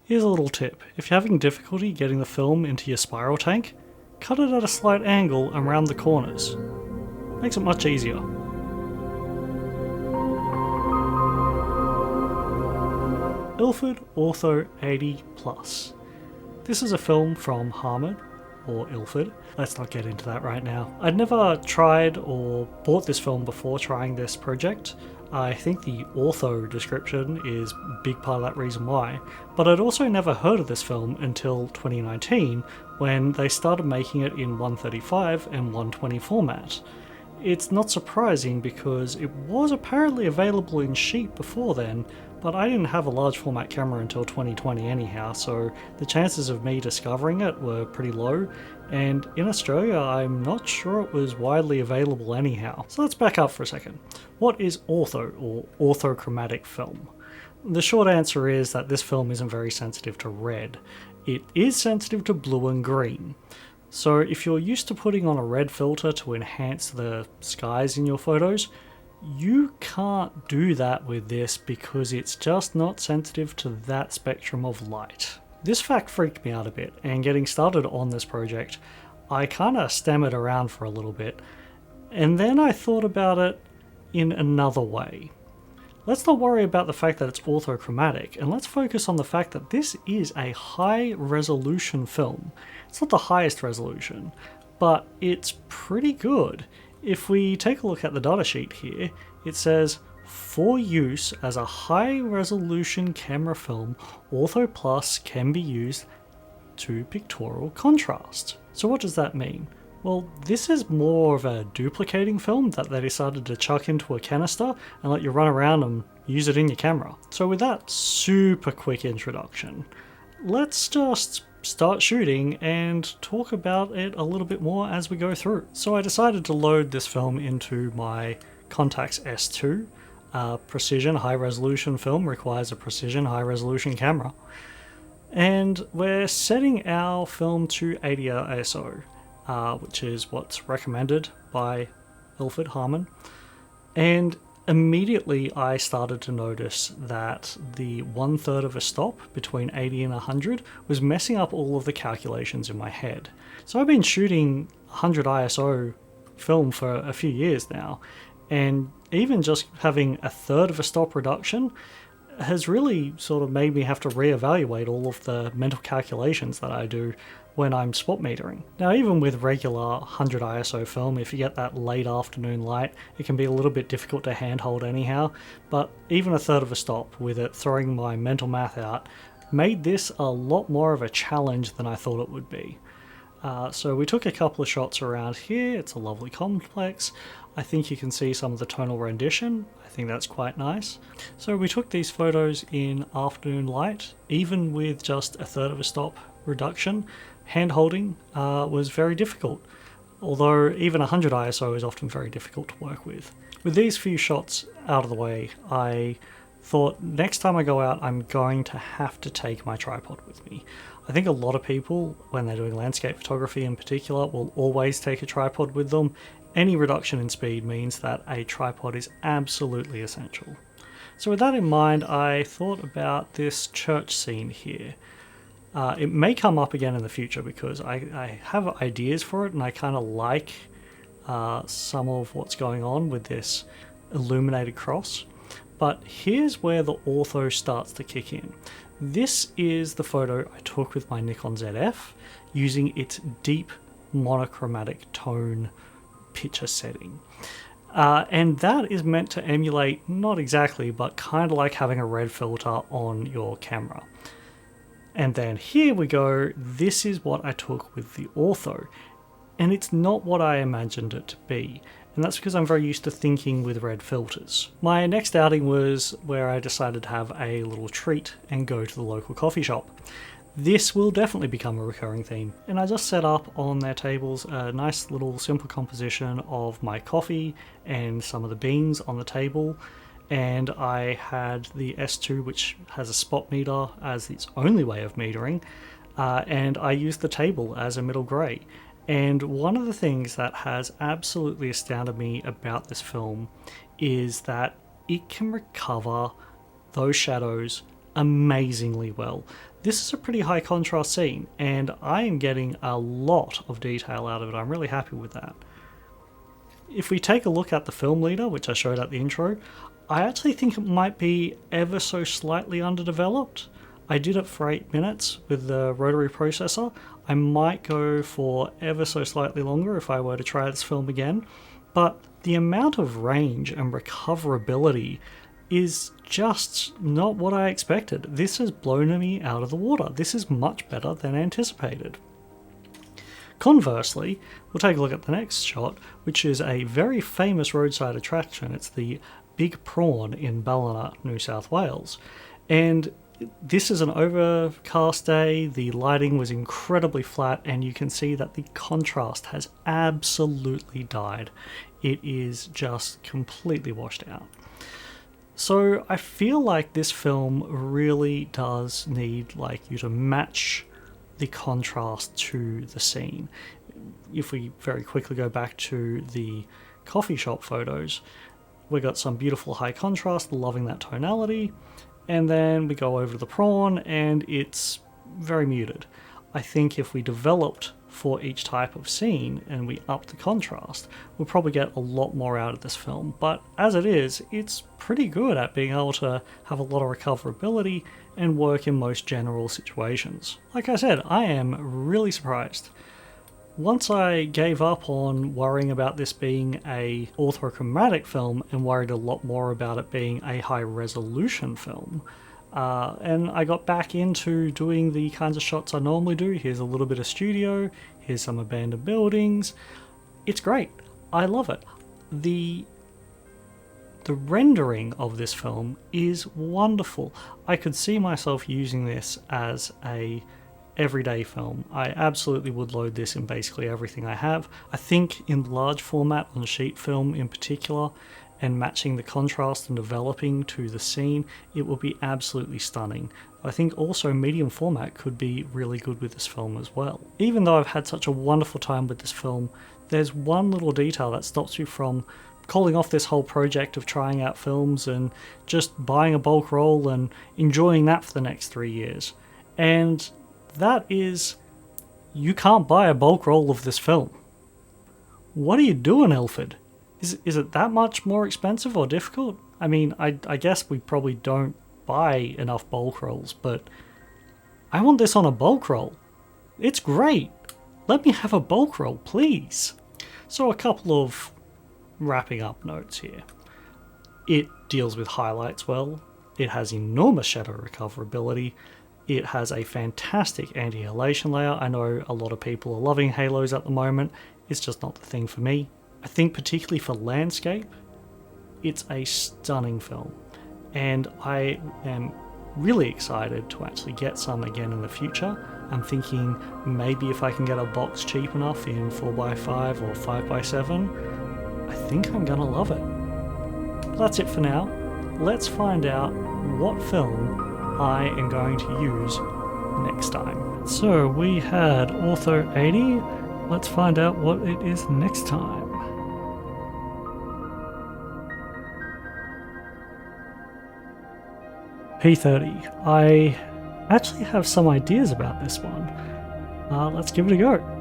Here's a little tip: if you're having difficulty getting the film into your spiral tank, cut it at a slight angle and round the corners. Makes it much easier. Ilford Ortho 80 Plus. This is a film from Harman, or Ilford. Let's not get into that right now. I'd never tried or bought this film before trying this project. I think the ortho description is a big part of that reason why, but I'd also never heard of this film until 2019 when they started making it in 135 and 120 format. It's not surprising because it was apparently available in sheet before then, but I didn't have a large format camera until 2020 anyhow, so the chances of me discovering it were pretty low, and in Australia I'm not sure it was widely available anyhow. So let's back up for a second. What is ortho, or orthochromatic film? The short answer is that this film isn't very sensitive to red. It is sensitive to blue and green. So if you're used to putting on a red filter to enhance the skies in your photos, you can't do that with this because it's just not sensitive to that spectrum of light. This fact freaked me out a bit, and getting started on this project, I kinda stammered around for a little bit, and then I thought about it in another way. Let's not worry about the fact that it's orthochromatic, and let's focus on the fact that this is a high resolution film. It's not the highest resolution, but it's pretty good. If we take a look at the datasheet here, it says, for use as a high resolution camera film, Ortho Plus can be used to pictorial contrast. So what does that mean? Well, this is more of a duplicating film that they decided to chuck into a canister and let you run around and use it in your camera. So with that super quick introduction, let's just start shooting and talk about it a little bit more as we go through. So I decided to load this film into my Contax S2. Precision high resolution film requires a precision high resolution camera. And we're setting our film to 80 ISO, which is what's recommended by Ilford Harman. And immediately I started to notice that the 1/3 of a stop between 80 and 100 was messing up all of the calculations in my head. So I've been shooting 100 ISO film for a few years now, and even just having 1/3 of a stop reduction has really sort of made me have to reevaluate all of the mental calculations that I do when I'm spot metering. Now, even with regular 100 ISO film, if you get that late afternoon light, it can be a little bit difficult to handhold anyhow, but even 1/3 of a stop with it throwing my mental math out made this a lot more of a challenge than I thought it would be. So we took a couple of shots around here. It's a lovely complex. I think you can see some of the tonal rendition. I think that's quite nice. So we took these photos in afternoon light, even with just 1/3 of a stop reduction. Hand holding was very difficult, although even 100 ISO is often very difficult to work with. With these few shots out of the way, I thought next time I go out I'm going to have to take my tripod with me. I think a lot of people, when they're doing landscape photography in particular, will always take a tripod with them. Any reduction in speed means that a tripod is absolutely essential. So with that in mind, I thought about this church scene here. It may come up again in the future because I have ideas for it, and I kind of like some of what's going on with this illuminated cross. But here's where the ortho starts to kick in. This is the photo I took with my Nikon ZF using its deep monochromatic tone picture setting. And that is meant to emulate, not exactly, but kind of like having a red filter on your camera. And then here we go, this is what I took with the ortho. And it's not what I imagined it to be. And that's because I'm very used to thinking with red filters. My next outing was where I decided to have a little treat and go to the local coffee shop. This will definitely become a recurring theme. And I just set up on their tables a nice little simple composition of my coffee and some of the beans on the table. And I had the S2, which has a spot meter as its only way of metering. And I used the table as a middle grey. And one of the things that has absolutely astounded me about this film is that it can recover those shadows amazingly well. This is a pretty high contrast scene, and I am getting a lot of detail out of it. I'm really happy with that. If we take a look at the film leader, which I showed at the intro, I actually think it might be ever so slightly underdeveloped. I did it for 8 minutes with the rotary processor. I might go for ever so slightly longer if I were to try this film again, but the amount of range and recoverability is just not what I expected. This has blown me out of the water. This is much better than anticipated. Conversely, we'll take a look at the next shot, which is a very famous roadside attraction. It's the Big Prawn in Ballina, New South Wales. And this is an overcast day, the lighting was incredibly flat, and you can see that the contrast has absolutely died. It is just completely washed out. So I feel like this film really does need you to match the contrast to the scene. If we very quickly go back to the coffee shop photos, we got some beautiful high contrast, loving that tonality, and then we go over to the prawn and it's very muted. I think if we developed for each type of scene and we up the contrast, we'll probably get a lot more out of this film. But as it is, it's pretty good at being able to have a lot of recoverability and work in most general situations. Like I said, I am really surprised. Once I gave up on worrying about this being a orthochromatic film and worried a lot more about it being a high resolution film, and I got back into doing the kinds of shots I normally do. Here's a little bit of studio, here's some abandoned buildings. It's great. I love it. The rendering of this film is wonderful. I could see myself using this as a everyday film. I absolutely would load this in basically everything I have. I think in large format, on sheet film in particular, and matching the contrast and developing to the scene, it will be absolutely stunning. I think also medium format could be really good with this film as well. Even though I've had such a wonderful time with this film, there's one little detail that stops me from calling off this whole project of trying out films and just buying a bulk roll and enjoying that for the next 3 years. And that is, you can't buy a bulk roll of this film. What are you doing, Ilford? Is it that much more expensive or difficult? I mean, I guess we probably don't buy enough bulk rolls, but I want this on a bulk roll. It's great. Let me have a bulk roll, please. So a couple of wrapping up notes here. It deals with highlights well. It has enormous shadow recoverability. It has a fantastic anti-halation layer. I know a lot of people are loving halos at the moment. It's just not the thing for me. I think particularly for landscape, it's a stunning film. And I am really excited to actually get some again in the future. I'm thinking maybe if I can get a box cheap enough in 4x5 or 5x7, I think I'm gonna love it. But that's it for now. Let's find out what film I am going to use next time. So we had Ortho 80. Let's find out what it is next time. P30. I actually have some ideas about this one. Let's give it a go.